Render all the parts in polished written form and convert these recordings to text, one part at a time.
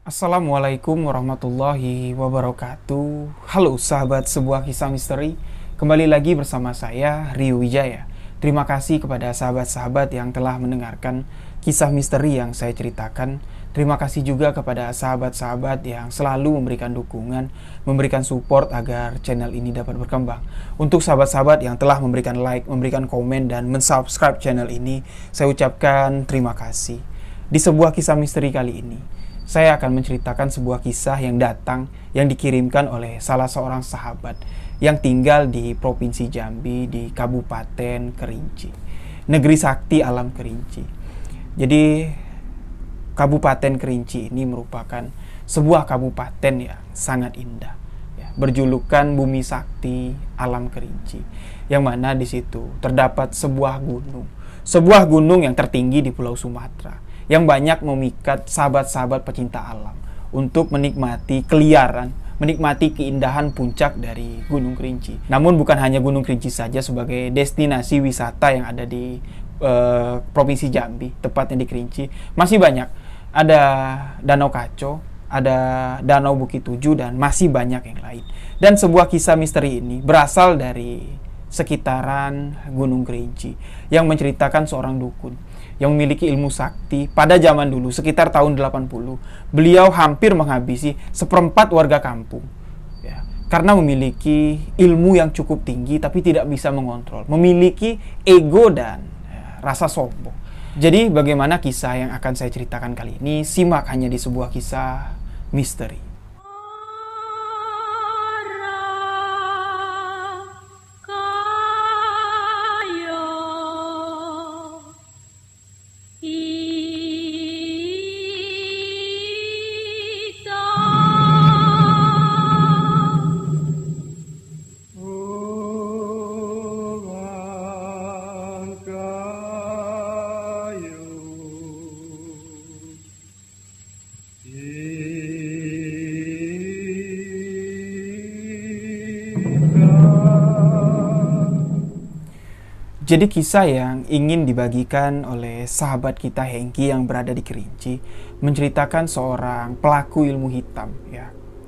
Assalamualaikum warahmatullahi wabarakatuh. Halo sahabat sebuah kisah misteri. Kembali lagi bersama saya Rio Wijaya. Terima kasih kepada sahabat-sahabat yang telah mendengarkan kisah misteri yang saya ceritakan. Terima kasih juga kepada sahabat-sahabat yang selalu memberikan dukungan, memberikan support agar channel ini dapat berkembang. Untuk sahabat-sahabat yang telah memberikan like, memberikan komen, dan mensubscribe channel ini, saya ucapkan terima kasih. Di sebuah kisah misteri kali ini, saya akan menceritakan sebuah kisah yang dikirimkan oleh salah seorang sahabat yang tinggal di Provinsi Jambi di Kabupaten Kerinci, Negeri Sakti Alam Kerinci. Jadi Kabupaten Kerinci ini merupakan sebuah kabupaten yang sangat indah, berjulukan Bumi Sakti Alam Kerinci, yang mana di situ terdapat sebuah gunung yang tertinggi di Pulau Sumatera, yang banyak memikat sahabat-sahabat pecinta alam untuk menikmati keliaran, menikmati keindahan puncak dari Gunung Kerinci. Namun bukan hanya Gunung Kerinci saja sebagai destinasi wisata yang ada di Provinsi Jambi, tepatnya di Kerinci. Masih banyak, ada Danau Kaco, ada Danau Bukit Tujuh, dan masih banyak yang lain. Dan sebuah kisah misteri ini berasal dari sekitaran Gunung Kerinci, yang menceritakan seorang dukun yang memiliki ilmu sakti pada zaman dulu sekitar tahun 80. Beliau hampir menghabisi seperempat warga kampung, karena memiliki ilmu yang cukup tinggi tapi tidak bisa mengontrol, memiliki ego dan rasa sombong. Jadi bagaimana kisah yang akan saya ceritakan kali ini? Simak hanya di sebuah kisah misteri. Jadi kisah yang ingin dibagikan oleh sahabat kita Hengki yang berada di Kerinci menceritakan seorang pelaku ilmu hitam,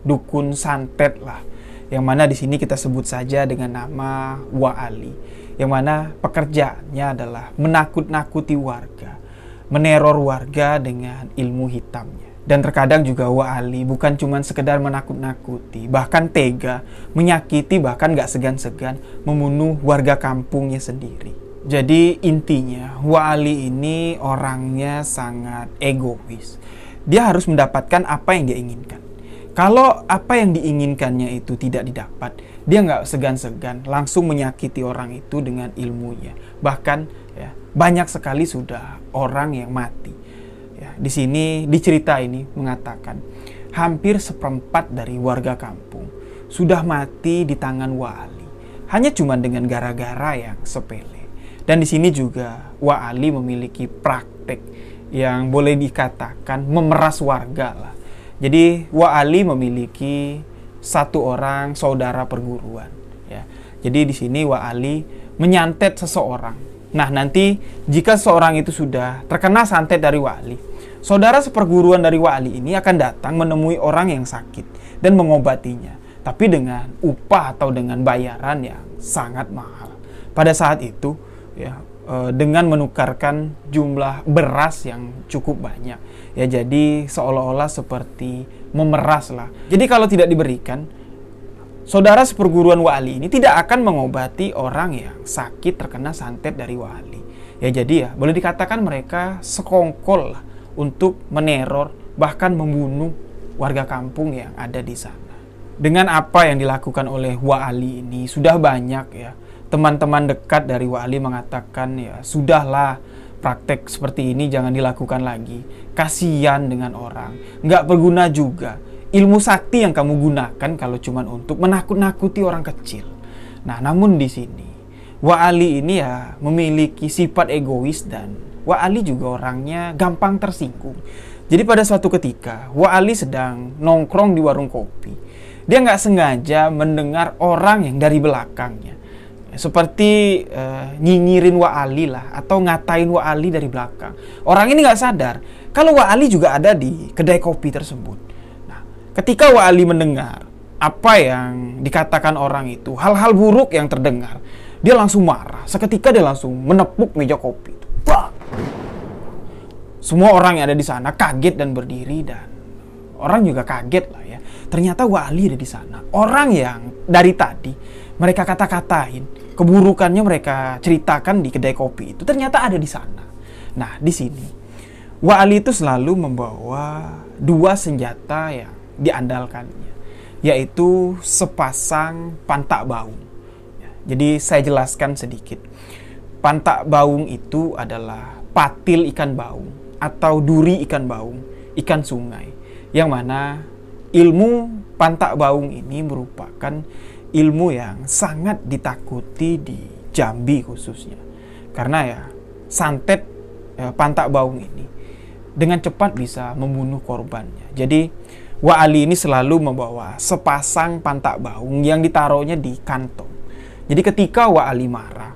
dukun santet lah, yang mana di sini kita sebut saja dengan nama Wa Ali, yang mana pekerjaannya adalah menakut-nakuti warga, meneror warga dengan ilmu hitamnya. Dan terkadang juga Wa Ali bukan cuma sekedar menakut-nakuti, bahkan tega, menyakiti, bahkan gak segan-segan membunuh warga kampungnya sendiri. Jadi intinya Wa Ali ini orangnya sangat egois. Dia harus mendapatkan apa yang dia inginkan. Kalau apa yang diinginkannya itu tidak didapat, dia gak segan-segan langsung menyakiti orang itu dengan ilmunya. Bahkan banyak sekali sudah orang yang mati. Di sini, di cerita ini mengatakan hampir seperempat dari warga kampung sudah mati di tangan Wa Ali, hanya cuma dengan gara-gara yang sepele. Dan di sini juga Wa Ali memiliki praktek yang boleh dikatakan memeras warga lah. Jadi Wa Ali memiliki satu orang saudara perguruan. Jadi di sini Wa Ali menyantet seseorang. Nah, nanti jika seorang itu sudah terkena santet dari Wa Ali, saudara seperguruan dari Wa Ali ini akan datang menemui orang yang sakit dan mengobatinya, tapi dengan upah atau dengan bayaran yang sangat mahal. Pada saat itu, dengan menukarkan jumlah beras yang cukup banyak. Jadi seolah-olah seperti memeras lah. Jadi kalau tidak diberikan, saudara seperguruan Wa Ali ini tidak akan mengobati orang yang sakit terkena santet dari Wa Ali. Jadi boleh dikatakan mereka sekongkol lah untuk meneror, bahkan membunuh warga kampung yang ada di sana. Dengan apa yang dilakukan oleh Wa Ali ini, sudah banyak teman-teman dekat dari Wa Ali mengatakan sudahlah, praktek seperti ini jangan dilakukan lagi. Kasihan dengan orang, nggak berguna juga. Ilmu sakti yang kamu gunakan kalau cuma untuk menakut-nakuti orang kecil. Nah, namun di sini Wa Ali ini memiliki sifat egois, dan Wa Ali juga orangnya gampang tersinggung. Jadi pada suatu ketika Wa Ali sedang nongkrong di warung kopi. Dia nggak sengaja mendengar orang yang dari belakangnya seperti nyinyirin Wa Ali lah, atau ngatain Wa Ali dari belakang. Orang ini nggak sadar kalau Wa Ali juga ada di kedai kopi tersebut. Nah, ketika Wa Ali mendengar apa yang dikatakan orang itu, hal-hal buruk yang terdengar, dia langsung marah. Seketika dia langsung menepuk meja kopi itu. Bah! Semua orang yang ada di sana kaget dan berdiri, dan orang juga kaget lah ya. Ternyata Wa Ali ada di sana. Orang yang dari tadi mereka kata-katain, keburukannya mereka ceritakan di kedai kopi itu, ternyata ada di sana. Nah, di sini Wa Ali itu selalu membawa dua senjata yang diandalkannya, yaitu sepasang pantak baung. Jadi saya jelaskan sedikit. Pantak baung itu adalah patil ikan baung atau duri ikan baung, ikan sungai, yang mana ilmu pantak baung ini merupakan ilmu yang sangat ditakuti di Jambi khususnya. Karena ya santet pantak baung ini dengan cepat bisa membunuh korbannya. Jadi Wa Ali ini selalu membawa sepasang pantak baung yang ditaruhnya di kantong. Jadi ketika Wa Ali marah,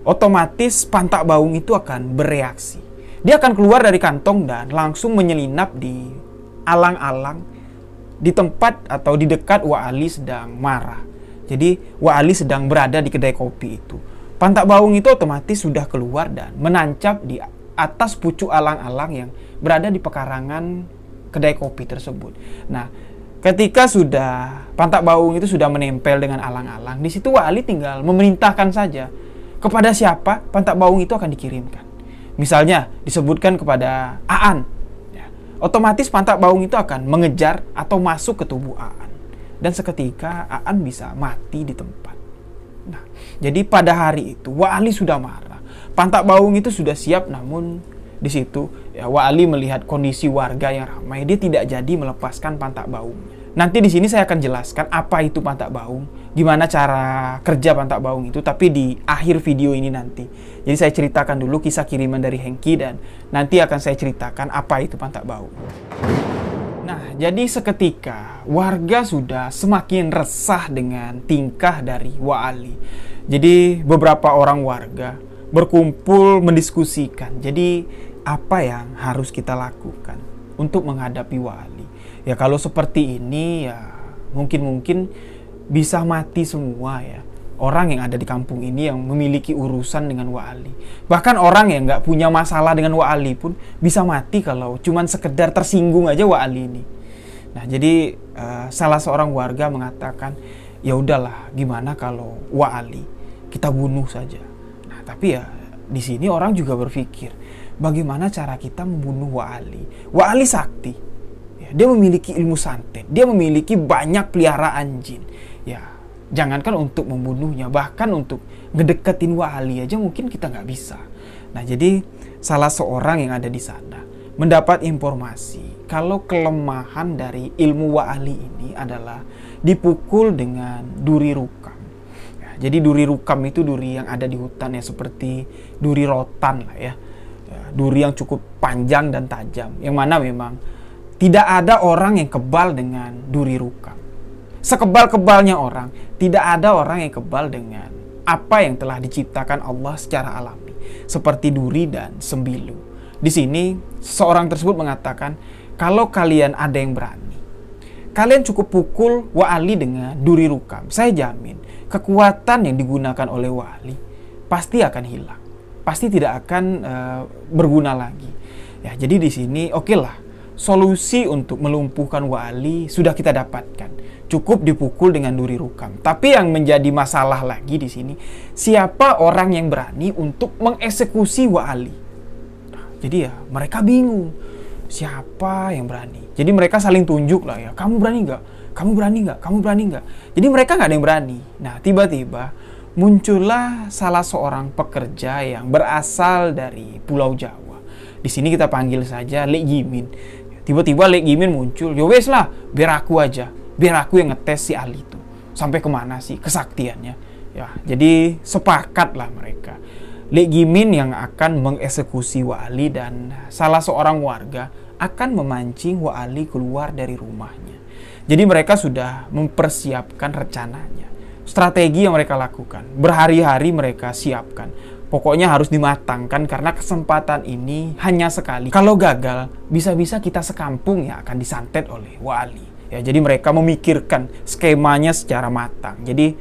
otomatis pantak baung itu akan bereaksi. Dia akan keluar dari kantong dan langsung menyelinap di alang-alang di tempat atau di dekat Wa Ali sedang marah. Jadi Wa Ali sedang berada di kedai kopi itu. Pantak baung itu otomatis sudah keluar dan menancap di atas pucuk alang-alang yang berada di pekarangan kedai kopi tersebut. Nah, ketika sudah pantak baung itu sudah menempel dengan alang-alang, di situ Wa Ali tinggal memerintahkan saja kepada siapa pantak baung itu akan dikirimkan. Misalnya disebutkan kepada Aan, otomatis pantak baung itu akan mengejar atau masuk ke tubuh Aan. Dan seketika Aan bisa mati di tempat. Nah, jadi pada hari itu Wa Ali sudah marah. Pantak baung itu sudah siap, namun di situ ya, Wa Ali melihat kondisi warga yang ramai, dia tidak jadi melepaskan pantak baungnya. Nanti di sini saya akan jelaskan apa itu pantak baung, gimana cara kerja pantak baung itu, tapi di akhir video ini nanti. Jadi saya ceritakan dulu kisah kiriman dari Hengki dan nanti akan saya ceritakan apa itu pantak baung. Nah, jadi seketika warga sudah semakin resah dengan tingkah dari Wa Ali. Jadi beberapa orang warga berkumpul mendiskusikan. Jadi apa yang harus kita lakukan untuk menghadapi Wa Ali? Ya kalau seperti ini ya mungkin bisa mati semua ya. Orang yang ada di kampung ini yang memiliki urusan dengan Wa Ali. Bahkan orang yang nggak punya masalah dengan Wa Ali pun bisa mati kalau cuman sekedar tersinggung aja Wa Ali ini. Nah jadi salah seorang warga mengatakan, ya udahlah gimana kalau Wa Ali kita bunuh saja. Nah tapi ya di sini orang juga berpikir, bagaimana cara kita membunuh Wa Ali? Wa Ali sakti. Dia memiliki ilmu santet, dia memiliki banyak peliharaan jin. Ya, jangankan untuk membunuhnya, bahkan untuk ngedeketin Wa Ali aja mungkin kita nggak bisa. Nah, jadi salah seorang yang ada di sana mendapat informasi kalau kelemahan dari ilmu Wa Ali ini adalah dipukul dengan duri rukam. Ya, jadi duri rukam itu duri yang ada di hutan ya, seperti duri rotan lah ya. Duri yang cukup panjang dan tajam, yang mana memang tidak ada orang yang kebal dengan duri rukam. Sekebal-kebalnya orang, tidak ada orang yang kebal dengan apa yang telah diciptakan Allah secara alami, seperti duri dan sembilu. Di sini, seorang tersebut mengatakan, kalau kalian ada yang berani, kalian cukup pukul Wa Ali dengan duri rukam. Saya jamin, kekuatan yang digunakan oleh Wa Ali pasti akan hilang. Pasti tidak akan berguna lagi. Ya, jadi di sini okelah. Solusi untuk melumpuhkan Wa Ali sudah kita dapatkan. Cukup dipukul dengan duri rukam. Tapi yang menjadi masalah lagi di sini, siapa orang yang berani untuk mengeksekusi Wa Ali? Nah, jadi ya mereka bingung. Siapa yang berani? Jadi mereka saling tunjuk lah ya. Kamu berani nggak? Kamu berani nggak? Kamu berani nggak? Jadi mereka nggak ada yang berani. Nah tiba-tiba muncullah salah seorang pekerja yang berasal dari Pulau Jawa. Di sini kita panggil saja Lek Gimin. Tiba-tiba Lek Gimin muncul, ya wes lah, biar aku aja, biar aku yang ngetes si Ali itu sampai kemana sih kesaktiannya. Ya, jadi sepakatlah mereka. Lek Gimin yang akan mengeksekusi Wa Ali dan salah seorang warga akan memancing Wa Ali keluar dari rumahnya. Jadi mereka sudah mempersiapkan rencananya. Strategi yang mereka lakukan, berhari-hari mereka siapkan. Pokoknya harus dimatangkan karena kesempatan ini hanya sekali. Kalau gagal, bisa-bisa kita sekampung ya akan disantet oleh wali. Ya, jadi mereka memikirkan skemanya secara matang. Jadi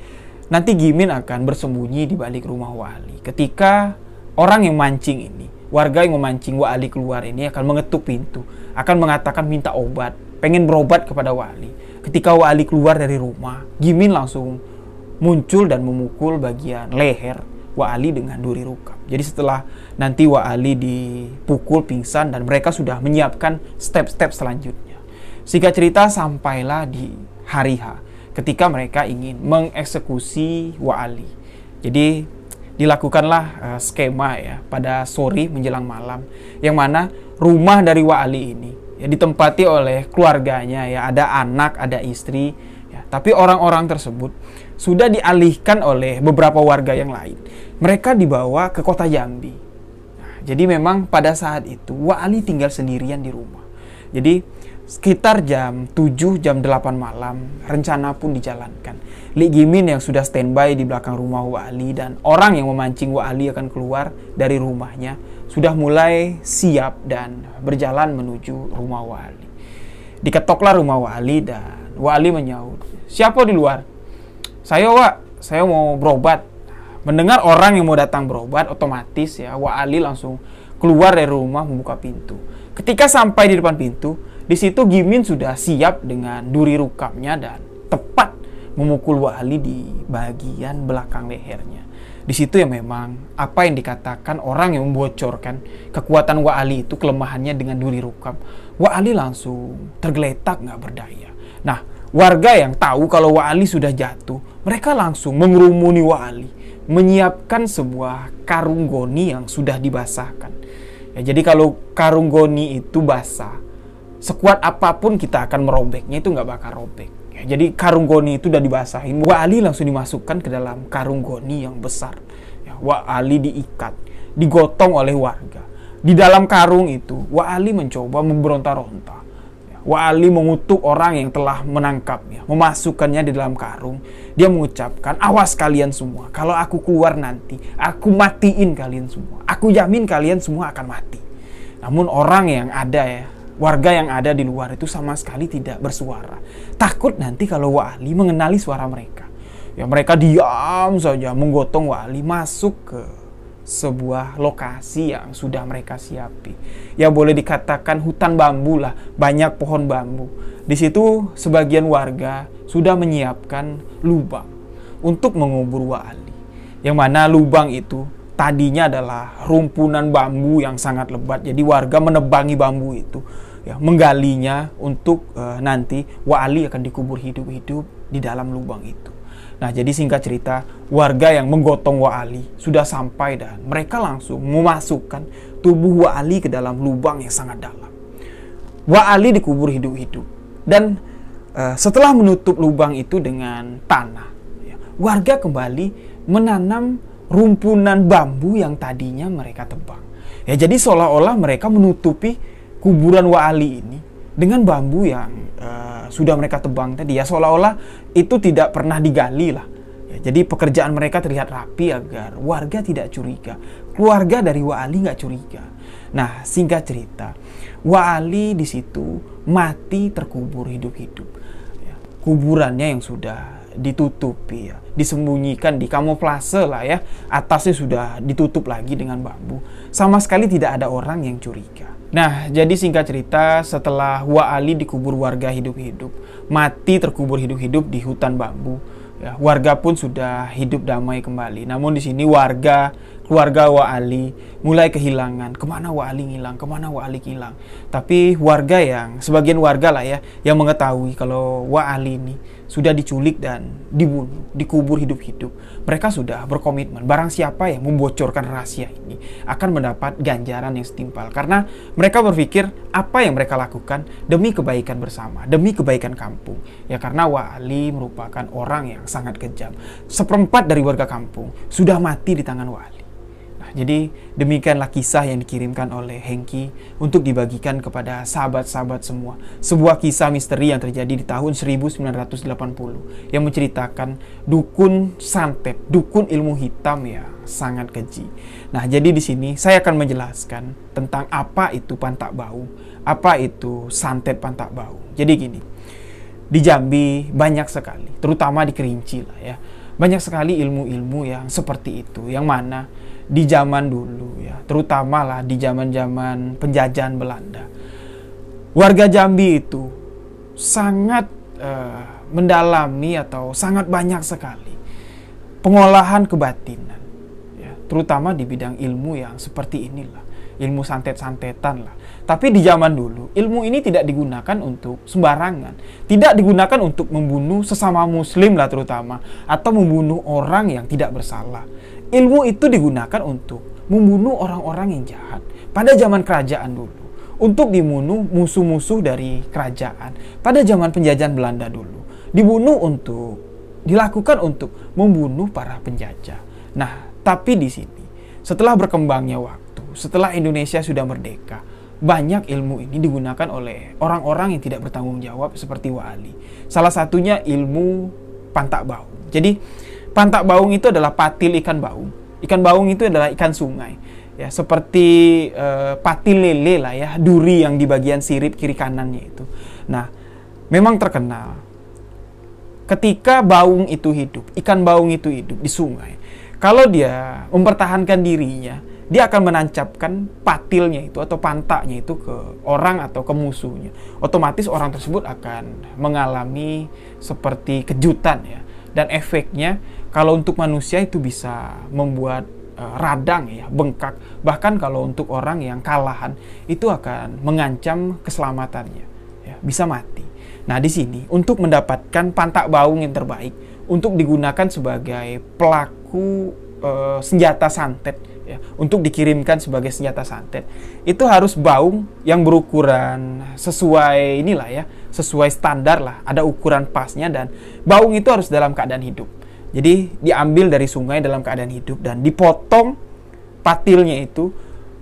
nanti Gimin akan bersembunyi di balik rumah wali. Ketika orang yang mancing ini, warga yang memancing wali keluar ini akan mengetuk pintu, akan mengatakan minta obat, pengen berobat kepada wali. Ketika wali keluar dari rumah, Gimin langsung muncul dan memukul bagian leher wali dengan duri rukam. Jadi setelah nanti wali dipukul pingsan dan mereka sudah menyiapkan step-step selanjutnya. Singkat cerita sampailah di hari H ketika mereka ingin mengeksekusi wali. Jadi dilakukanlah skema ya pada sore menjelang malam, yang mana rumah dari wali ini ya ditempati oleh keluarganya ya, ada anak, ada istri ya, tapi orang-orang tersebut sudah dialihkan oleh beberapa warga yang lain. Mereka dibawa ke kota Jambi. Nah, jadi memang pada saat itu wali tinggal sendirian di rumah. Jadi sekitar jam 7, jam 8 malam rencana pun dijalankan. Lee Gimin yang sudah standby di belakang rumah wali dan orang yang memancing wali akan keluar dari rumahnya sudah mulai siap dan berjalan menuju rumah wali. Diketoklah rumah wali dan wali menyaut, "Siapa di luar?" "Saya, Wak. Saya mau berobat." Mendengar orang yang mau datang berobat, otomatis ya wali langsung keluar dari rumah membuka pintu. Ketika sampai di depan pintu, di situ Gimin sudah siap dengan duri rukamnya dan tepat memukul wali di bagian belakang lehernya. Di situ ya memang apa yang dikatakan orang yang membocorkan kekuatan wali itu kelemahannya dengan duri rukam. Wali langsung tergeletak nggak berdaya. Nah, warga yang tahu kalau wali sudah jatuh, mereka langsung mengerumuni wali, menyiapkan sebuah karung goni yang sudah dibasahkan. Ya, jadi kalau karung goni itu basah, sekuat apapun kita akan merobeknya itu nggak bakal robek. Ya, jadi karung goni itu udah dibasahin. Wali langsung dimasukkan ke dalam karung goni yang besar. Ya, wali diikat, digotong oleh warga. Di dalam karung itu, wali mencoba memberonta-ronta. Wali mengutuk orang yang telah menangkapnya, memasukkannya di dalam karung. Dia mengucapkan, "Awas kalian semua, kalau aku keluar nanti, aku matiin kalian semua. Aku jamin kalian semua akan mati." Namun orang yang ada ya, warga yang ada di luar itu sama sekali tidak bersuara. Takut nanti kalau wali mengenali suara mereka. Ya mereka diam saja menggotong wali masuk ke sebuah lokasi yang sudah mereka siapi. Ya boleh dikatakan hutan bambu lah, banyak pohon bambu. Di situ sebagian warga sudah menyiapkan lubang untuk mengubur wali. Yang mana lubang itu tadinya adalah rumpunan bambu yang sangat lebat. Jadi warga menebangi bambu itu, ya, menggalinya untuk nanti wali akan dikubur hidup-hidup di dalam lubang itu. Nah, jadi singkat cerita, warga yang menggotong wali sudah sampai dan mereka langsung memasukkan tubuh wali ke dalam lubang yang sangat dalam. Wali dikubur hidup-hidup dan setelah menutup lubang itu dengan tanah, ya, warga kembali menanam rumpunan bambu yang tadinya mereka tebang. Ya, jadi seolah-olah mereka menutupi kuburan wali ini dengan bambu yang sudah mereka tebang tadi, ya seolah-olah itu tidak pernah digali lah. Ya, jadi pekerjaan mereka terlihat rapi agar warga tidak curiga, keluarga dari wali nggak curiga. Nah, singkat cerita, wali di situ mati terkubur hidup-hidup. Ya, kuburannya yang sudah ditutupi, ya, disembunyikan di kamuflase lah ya, atasnya sudah ditutup lagi dengan bambu. Sama sekali tidak ada orang yang curiga. Nah, jadi singkat cerita, setelah wali dikubur warga hidup-hidup, mati terkubur hidup-hidup di hutan bambu, ya, warga pun sudah hidup damai kembali. Namun di sini keluarga wali mulai kehilangan, kemana wali ngilang, kemana wali hilang. Tapi sebagian warga lah ya, yang mengetahui kalau wali ini sudah diculik dan dibunuh, dikubur hidup-hidup. Mereka sudah berkomitmen, barang siapa yang membocorkan rahasia ini akan mendapat ganjaran yang setimpal. Karena mereka berpikir apa yang mereka lakukan demi kebaikan bersama, demi kebaikan kampung. Ya karena wali merupakan orang yang sangat kejam. 1/4 dari warga kampung sudah mati di tangan wali. Nah, Jadi demikianlah kisah yang dikirimkan oleh Hengki untuk dibagikan kepada sahabat-sahabat semua. Sebuah kisah misteri yang terjadi di tahun 1980 yang menceritakan dukun santet, dukun ilmu hitam yang sangat keji. Nah, jadi di sini saya akan menjelaskan tentang apa itu pantak baung, apa itu santet pantak baung. Jadi gini, di Jambi banyak sekali, terutama di Kerinci lah ya. Banyak sekali ilmu-ilmu yang seperti itu, yang mana di zaman dulu ya, terutama lah di zaman-zaman penjajahan Belanda. Warga Jambi itu sangat mendalami atau sangat banyak sekali pengolahan kebatinan, ya, terutama di bidang ilmu yang seperti inilah, ilmu santet-santetan lah. Tapi di zaman dulu, ilmu ini tidak digunakan untuk sembarangan. Tidak digunakan untuk membunuh sesama muslim lah terutama. Atau membunuh orang yang tidak bersalah. Ilmu itu digunakan untuk membunuh orang-orang yang jahat. Pada zaman kerajaan dulu. Untuk dibunuh musuh-musuh dari kerajaan. Pada zaman penjajahan Belanda dulu. Dilakukan untuk membunuh para penjajah. Nah, tapi di sini, setelah berkembangnya waktu, setelah Indonesia sudah merdeka, banyak ilmu ini digunakan oleh orang-orang yang tidak bertanggung jawab seperti wali. Salah satunya ilmu pantak baung. Jadi pantak baung itu adalah patil ikan baung. Ikan baung itu adalah ikan sungai. Ya, seperti patil lele lah ya, duri yang di bagian sirip kiri kanannya itu. Nah, memang terkenal ketika baung itu hidup, ikan baung itu hidup di sungai. Kalau dia mempertahankan dirinya, dia akan menancapkan patilnya itu atau pantaknya itu ke orang atau ke musuhnya. Otomatis orang tersebut akan mengalami seperti kejutan ya. Dan efeknya kalau untuk manusia itu bisa membuat radang ya, bengkak. Bahkan kalau untuk orang yang kalahan itu akan mengancam keselamatannya ya, bisa mati. Nah, di sini untuk mendapatkan pantak baung yang terbaik untuk digunakan sebagai pelaku senjata santet ya, untuk dikirimkan sebagai senjata santet, itu harus baung yang berukuran sesuai inilah ya, sesuai standar lah, ada ukuran pasnya, dan baung itu harus dalam keadaan hidup. Jadi diambil dari sungai dalam keadaan hidup dan dipotong patilnya itu.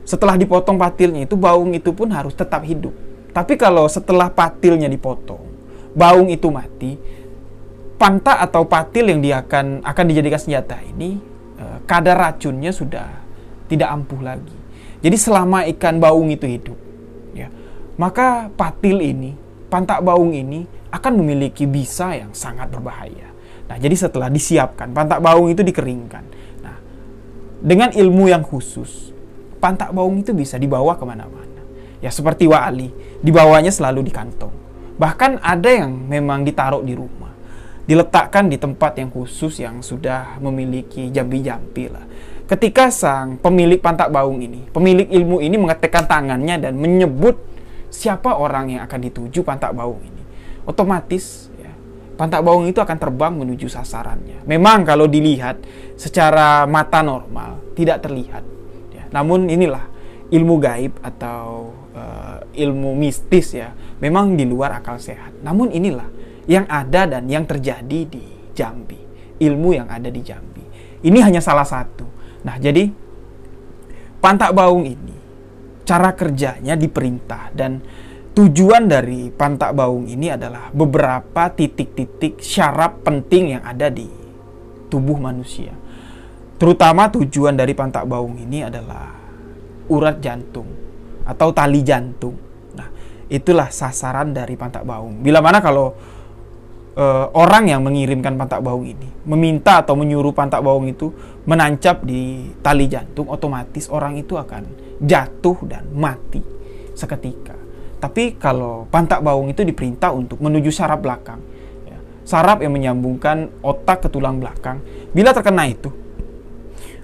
Setelah dipotong patilnya itu, baung itu pun harus tetap hidup. Tapi kalau setelah patilnya dipotong, baung itu mati, pantak atau patil yang dia akan dijadikan senjata ini, kadar racunnya sudah tidak ampuh lagi. Jadi selama ikan baung itu hidup ya, maka patil ini, pantak baung ini akan memiliki bisa yang sangat berbahaya. Nah, jadi setelah disiapkan, pantak baung itu dikeringkan. Nah, dengan ilmu yang khusus, pantak baung itu bisa dibawa kemana-mana. Ya, seperti wali, dibawanya selalu di kantong. Bahkan ada yang memang ditaruh di rumah, diletakkan di tempat yang khusus yang sudah memiliki jambi-jambi lah. Ketika sang pemilik pantak baung ini, pemilik ilmu ini mengetikkan tangannya dan menyebut siapa orang yang akan dituju pantak baung ini, otomatis ya, pantak baung itu akan terbang menuju sasarannya. Memang kalau dilihat secara mata normal tidak terlihat ya. Namun inilah ilmu gaib atau ilmu mistis ya, memang di luar akal sehat. Namun inilah yang ada dan yang terjadi di Jambi, ilmu yang ada di Jambi. Ini hanya salah satu. Nah, jadi pantak baung ini cara kerjanya diperintah, dan tujuan dari pantak baung ini adalah beberapa titik-titik syaraf penting yang ada di tubuh manusia. Terutama tujuan dari pantak baung ini adalah urat jantung atau tali jantung. Nah, itulah sasaran dari pantak baung. Bila mana kalau orang yang mengirimkan pantak baung ini meminta atau menyuruh pantak baung itu menancap di tali jantung, otomatis orang itu akan jatuh dan mati seketika. Tapi kalau pantak baung itu diperintah untuk menuju saraf belakang ya, saraf yang menyambungkan otak ke tulang belakang, bila terkena itu,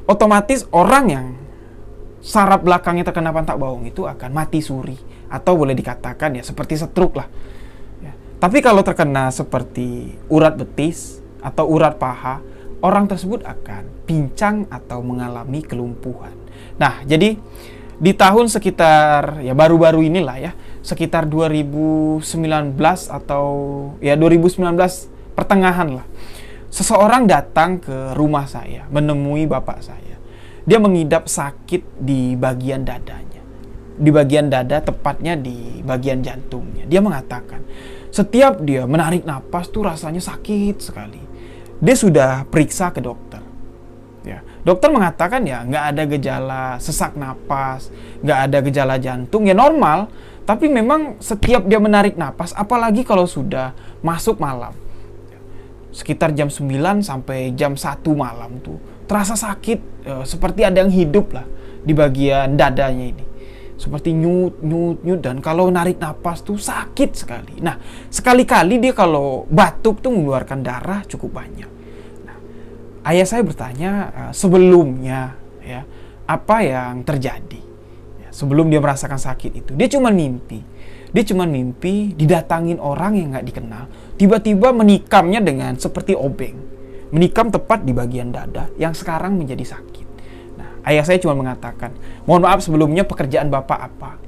otomatis orang yang saraf belakangnya terkena pantak baung itu akan mati suri, atau boleh dikatakan ya seperti stroke lah. Tapi kalau terkena seperti urat betis atau urat paha, orang tersebut akan pincang atau mengalami kelumpuhan. Nah, jadi di tahun sekitar ya baru-baru inilah ya, sekitar 2019 atau ya 2019 pertengahan lah, seseorang datang ke rumah saya menemui bapak saya. dia mengidap sakit di bagian dadanya. Di bagian dada, tepatnya di bagian jantungnya. Dia mengatakan, setiap dia menarik napas tuh rasanya sakit sekali. Dia sudah periksa ke dokter. Ya, dokter mengatakan ya nggak ada gejala sesak napas, nggak ada gejala jantung, ya normal. Tapi memang setiap dia menarik napas, apalagi kalau sudah masuk malam, sekitar jam 9 sampai jam 1 malam tuh, terasa sakit, seperti ada yang hidup lah di bagian dadanya ini. Seperti nyut, dan kalau narik napas tuh sakit sekali. Nah, sekali-kali dia kalau batuk tuh mengeluarkan darah cukup banyak. Nah, ayah saya bertanya sebelumnya ya, apa yang terjadi ya, sebelum dia merasakan sakit itu. Dia cuma mimpi didatangin orang yang nggak dikenal, tiba-tiba menikamnya dengan seperti obeng, menikam tepat di bagian dada yang sekarang menjadi sakit. Ayah saya cuma mengatakan, mohon maaf sebelumnya, pekerjaan Bapak apa?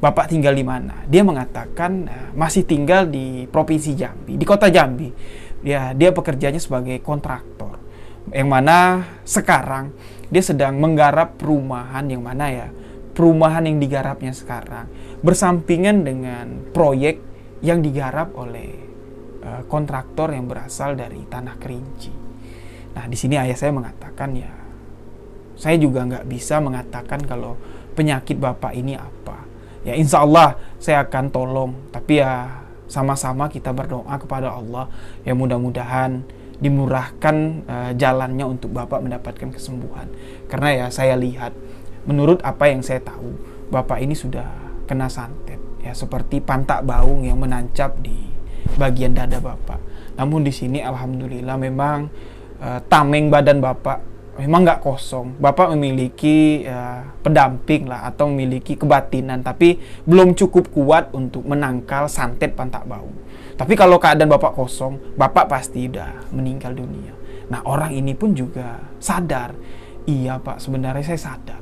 Bapak tinggal di mana? Dia mengatakan masih tinggal di Provinsi Jambi, di kota Jambi. Dia pekerjanya sebagai kontraktor. Yang mana sekarang dia sedang menggarap perumahan, yang mana ya, perumahan yang digarapnya sekarang bersampingan dengan proyek yang digarap oleh kontraktor yang berasal dari Tanah Kerinci. Nah, di sini ayah saya mengatakan ya, saya juga nggak bisa mengatakan kalau penyakit Bapak ini apa. Ya insya Allah saya akan tolong. Tapi ya sama-sama kita berdoa kepada Allah. Ya mudah-mudahan dimurahkan jalannya untuk Bapak mendapatkan kesembuhan. Karena ya saya lihat, menurut apa yang saya tahu, Bapak ini sudah kena santet. Ya seperti pantak baung yang menancap di bagian dada Bapak. Namun di sini alhamdulillah memang tameng badan Bapak memang nggak kosong. Bapak memiliki pendamping lah, atau memiliki kebatinan, tapi belum cukup kuat untuk menangkal santet pantak bau. Tapi kalau keadaan Bapak kosong, Bapak pasti udah meninggal dunia. Nah, orang ini pun juga sadar, iya Pak, sebenarnya saya sadar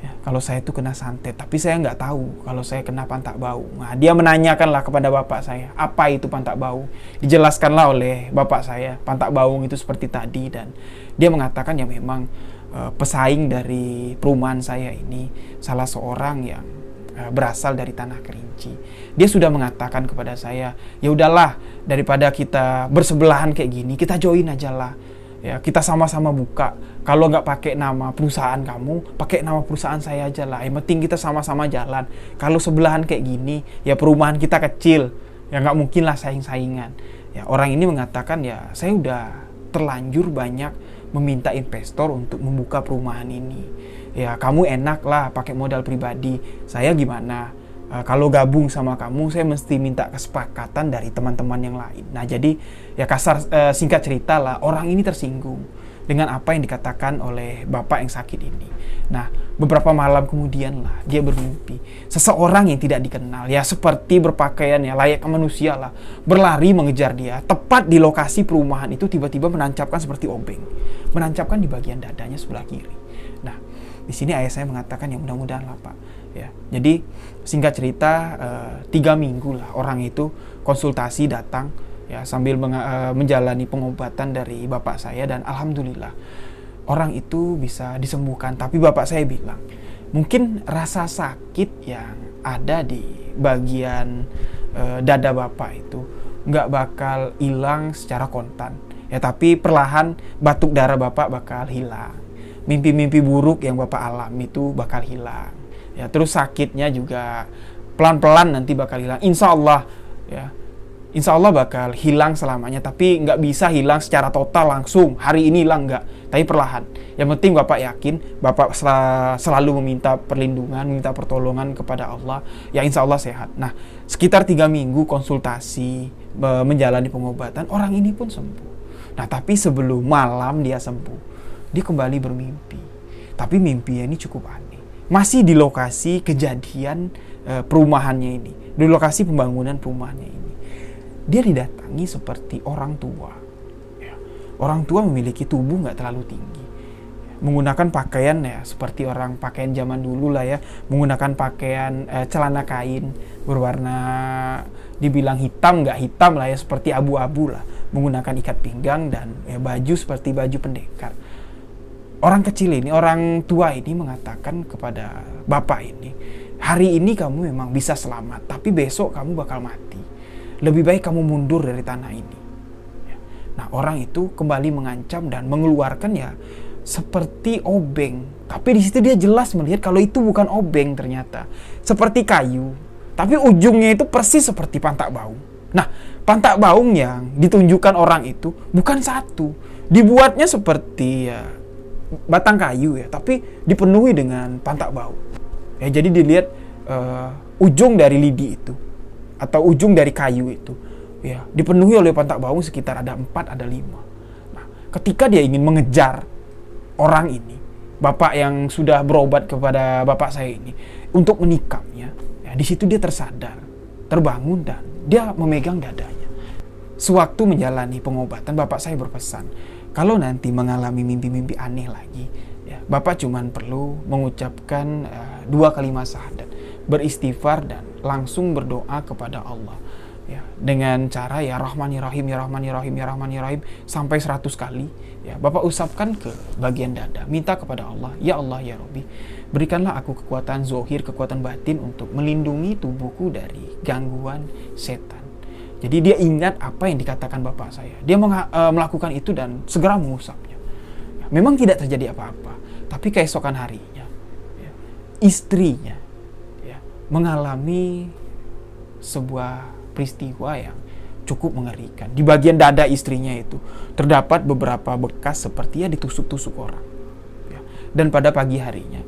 ya, kalau saya itu kena santet, tapi saya nggak tahu kalau saya kena pantak bau. Nah, dia menanyakanlah kepada Bapak saya, apa itu pantak bau? Dijelaskanlah oleh Bapak saya, pantak bau itu seperti tadi, dan dia mengatakan ya memang pesaing dari perumahan saya ini salah seorang yang berasal dari Tanah Kerinci. Dia sudah mengatakan kepada saya, ya udahlah, daripada kita bersebelahan kayak gini, kita join aja lah. Ya, kita sama-sama buka. Kalau nggak pakai nama perusahaan kamu, pakai nama perusahaan saya aja lah. Yang penting kita sama-sama jalan. Kalau sebelahan kayak gini, ya perumahan kita kecil, ya nggak mungkin lah saing-saingan. Ya, orang ini mengatakan ya saya udah terlanjur banyak meminta investor untuk membuka perumahan ini. Ya kamu enak lah pakai modal pribadi. Saya gimana? Kalau gabung sama kamu, saya mesti minta kesepakatan dari teman-teman yang lain. Nah jadi ya singkat cerita lah, orang ini tersinggung dengan apa yang dikatakan oleh bapak yang sakit ini. Nah beberapa malam kemudian lah dia bermimpi seseorang yang tidak dikenal, ya seperti berpakaian ya layaknya manusia lah, berlari mengejar dia. Tepat di lokasi perumahan itu tiba-tiba menancapkan seperti obeng, menancapkan di bagian dadanya sebelah kiri. Nah di sini ayah saya mengatakan ya mudah-mudahan lah Pak. Ya, jadi singkat cerita 3 minggu lah orang itu konsultasi datang ya sambil menjalani pengobatan dari bapak saya, dan alhamdulillah orang itu bisa disembuhkan. Tapi bapak saya bilang mungkin rasa sakit yang ada di bagian dada bapak itu nggak bakal hilang secara kontan ya, tapi perlahan batuk darah bapak bakal hilang, mimpi-mimpi buruk yang bapak alami itu bakal hilang. Ya, terus sakitnya juga pelan-pelan nanti bakal hilang. Insya Allah ya, insya Allah bakal hilang selamanya. Tapi nggak bisa hilang secara total langsung hari ini hilang, nggak. Tapi perlahan. Yang penting bapak yakin, bapak selalu meminta perlindungan, meminta pertolongan kepada Allah. Ya insya Allah sehat. Nah sekitar 3 minggu konsultasi, menjalani pengobatan, orang ini pun sembuh. Nah tapi sebelum malam dia sembuh, dia kembali bermimpi. Tapi mimpinya ini cukup aneh. Masih di lokasi kejadian perumahannya ini, di lokasi pembangunan perumahannya ini, dia didatangi seperti orang tua. Ya. Orang tua memiliki tubuh nggak terlalu tinggi, menggunakan pakaian ya seperti orang pakaian zaman dulu lah ya, menggunakan pakaian celana kain berwarna dibilang hitam nggak hitam lah ya, seperti abu-abu lah, menggunakan ikat pinggang dan ya, baju seperti baju pendekar. orang kecil ini, orang tua ini mengatakan kepada bapak ini, hari ini kamu memang bisa selamat, tapi besok kamu bakal mati. Lebih baik kamu mundur dari tanah ini. Nah, orang itu kembali mengancam dan mengeluarkan ya seperti obeng. Tapi di situ dia jelas melihat kalau itu bukan obeng ternyata. Seperti kayu. Tapi ujungnya itu persis seperti pantak baung. Nah, pantak baung yang ditunjukkan orang itu bukan satu. Dibuatnya seperti ya, batang kayu ya, tapi dipenuhi dengan pantak baung. Ya, jadi dilihat ujung dari lidi itu atau ujung dari kayu itu ya dipenuhi oleh pantak baung sekitar ada 4, ada 5. Nah, ketika dia ingin mengejar orang ini, bapak yang sudah berobat kepada bapak saya ini untuk menikamnya, ya di situ dia tersadar, terbangun dan dia memegang dadanya. Sewaktu menjalani pengobatan, bapak saya berpesan, kalau nanti mengalami mimpi-mimpi aneh lagi, ya, bapak cuman perlu mengucapkan 2 kalimat syahadat, beristighfar dan langsung berdoa kepada Allah. Ya, dengan cara ya Rahmanir-Rahim, ya Rahmanir-Rahim, ya Rahmanir-Rahim sampai 100 kali. Ya, bapak usapkan ke bagian dada, minta kepada Allah, ya Allah ya Rabbi, berikanlah aku kekuatan zohir, kekuatan batin untuk melindungi tubuhku dari gangguan setan. Jadi dia ingat apa yang dikatakan bapak saya. Dia melakukan itu dan segera mengusapnya. Ya, memang tidak terjadi apa-apa, tapi keesokan harinya, ya, istrinya ya, mengalami sebuah peristiwa yang cukup mengerikan. Di bagian dada istrinya itu terdapat beberapa bekas seperti ya ditusuk-tusuk orang. Ya. Dan pada pagi harinya,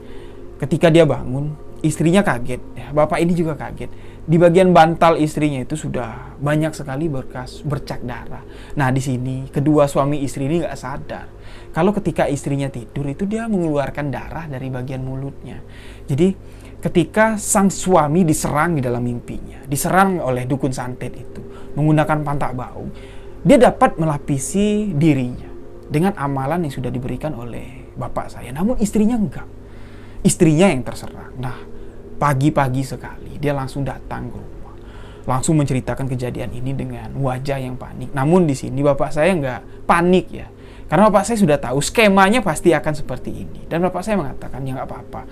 ketika dia bangun, istrinya kaget. Ya, bapak ini juga kaget. Di bagian bantal istrinya itu sudah banyak sekali bekas bercak darah. Nah, di sini kedua suami istri ini nggak sadar kalau ketika istrinya tidur itu dia mengeluarkan darah dari bagian mulutnya. Jadi ketika sang suami diserang di dalam mimpinya, diserang oleh dukun santet itu menggunakan pantak baung, dia dapat melapisi dirinya dengan amalan yang sudah diberikan oleh bapak saya. Namun istrinya enggak. Istrinya yang terserang. Nah, pagi-pagi sekali dia langsung datang ke rumah, langsung menceritakan kejadian ini dengan wajah yang panik. Namun di sini bapak saya enggak panik ya, karena bapak saya sudah tahu skemanya pasti akan seperti ini. Dan bapak saya mengatakan ya nggak apa-apa,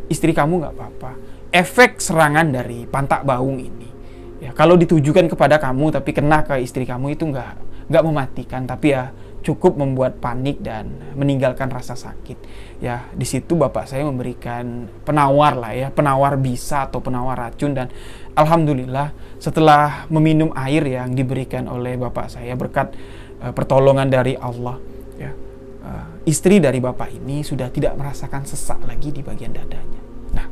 istri kamu nggak apa-apa. Efek serangan dari pantak baung ini, ya kalau ditujukan kepada kamu tapi kena ke istri kamu itu nggak mematikan, tapi ya cukup membuat panik dan meninggalkan rasa sakit. Ya di situ bapak saya memberikan penawar lah ya, penawar bisa atau penawar racun, dan alhamdulillah setelah meminum air yang diberikan oleh bapak saya berkat pertolongan dari Allah, ya istri dari bapak ini sudah tidak merasakan sesak lagi di bagian dadanya. Nah,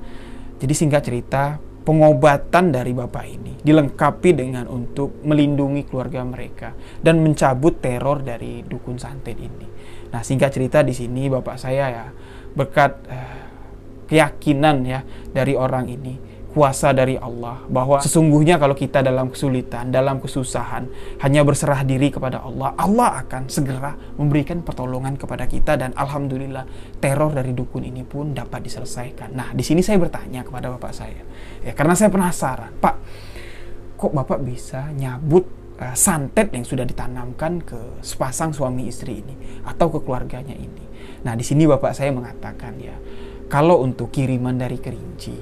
jadi singkat cerita, pengobatan dari bapak ini dilengkapi dengan untuk melindungi keluarga mereka dan mencabut teror dari dukun santet ini. Nah, singkat cerita di sini bapak saya ya berkat keyakinan ya dari orang ini, kuasa dari Allah, bahwa sesungguhnya kalau kita dalam kesulitan, dalam kesusahan, hanya berserah diri kepada Allah, Allah akan segera memberikan pertolongan kepada kita, dan alhamdulillah teror dari dukun ini pun dapat diselesaikan. Nah, di sini saya bertanya kepada bapak saya, ya karena saya penasaran, Pak, kok bapak bisa nyabut santet yang sudah ditanamkan ke sepasang suami istri ini atau ke keluarganya ini? Nah, di sini bapak saya mengatakan ya, kalau untuk kiriman dari Kerinci,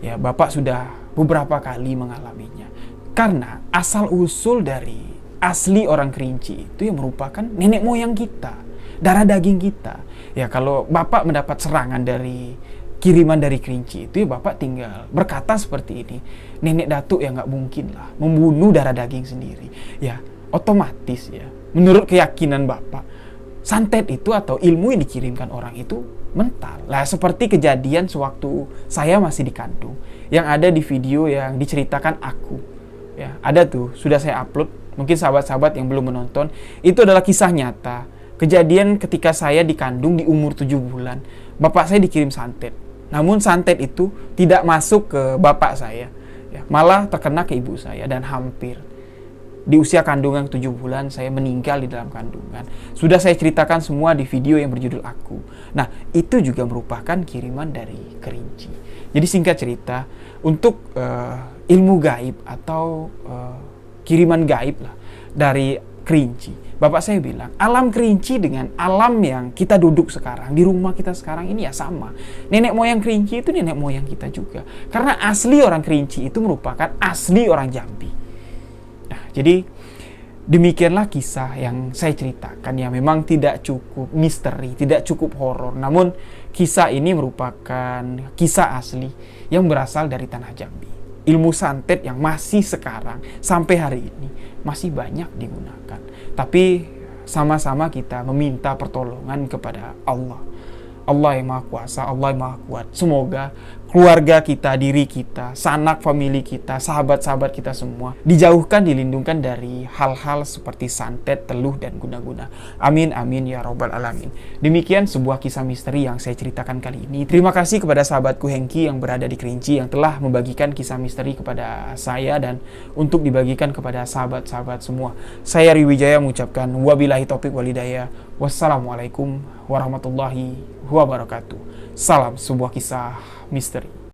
ya bapak sudah beberapa kali mengalaminya. Karena asal usul dari asli orang Kerinci itu yang merupakan nenek moyang kita, darah daging kita. Ya kalau bapak mendapat serangan dari kiriman dari Kerinci itu, ya bapak tinggal berkata seperti ini, nenek datuk ya nggak mungkin lah membunuh darah daging sendiri. Ya otomatis ya menurut keyakinan bapak, santet itu atau ilmu yang dikirimkan orang itu mental. Lah seperti kejadian sewaktu saya masih dikandung yang ada di video yang diceritakan aku. Ya, ada tuh, sudah saya upload. Mungkin sahabat-sahabat yang belum menonton, itu adalah kisah nyata. Kejadian ketika saya dikandung di umur 7 bulan. Bapak saya dikirim santet. Namun santet itu tidak masuk ke bapak saya. Ya, malah terkena ke ibu saya dan hampir di usia kandungan 7 bulan saya meninggal di dalam kandungan. Sudah saya ceritakan semua di video yang berjudul Aku. Nah, itu juga merupakan kiriman dari Kerinci. Jadi singkat cerita, untuk ilmu gaib atau kiriman gaib lah dari Kerinci. Bapak saya bilang, alam Kerinci dengan alam yang kita duduk sekarang, di rumah kita sekarang ini ya sama. Nenek moyang Kerinci itu nenek moyang kita juga. Karena asli orang Kerinci itu merupakan asli orang Jambi. Nah, jadi demikianlah kisah yang saya ceritakan, yang memang tidak cukup misteri, tidak cukup horor. Namun kisah ini merupakan kisah asli yang berasal dari tanah Jambi. Ilmu santet yang masih sekarang sampai hari ini masih banyak digunakan. Tapi sama-sama kita meminta pertolongan kepada Allah. Allah yang Maha Kuasa, Allah yang Maha Kuat. Semoga keluarga kita, diri kita, sanak famili kita, sahabat-sahabat kita semua dijauhkan, dilindungkan dari hal-hal seperti santet, teluh, dan guna-guna. Amin, amin, ya robbal alamin. Demikian sebuah kisah misteri yang saya ceritakan kali ini. Terima kasih kepada sahabatku Hengki yang berada di Kerinci, yang telah membagikan kisah misteri kepada saya dan untuk dibagikan kepada sahabat-sahabat semua. Saya Riwijaya mengucapkan wabillahi taufik walhidayah. Wassalamualaikum warahmatullahi wabarakatuh. Salam sebuah kisah misteri.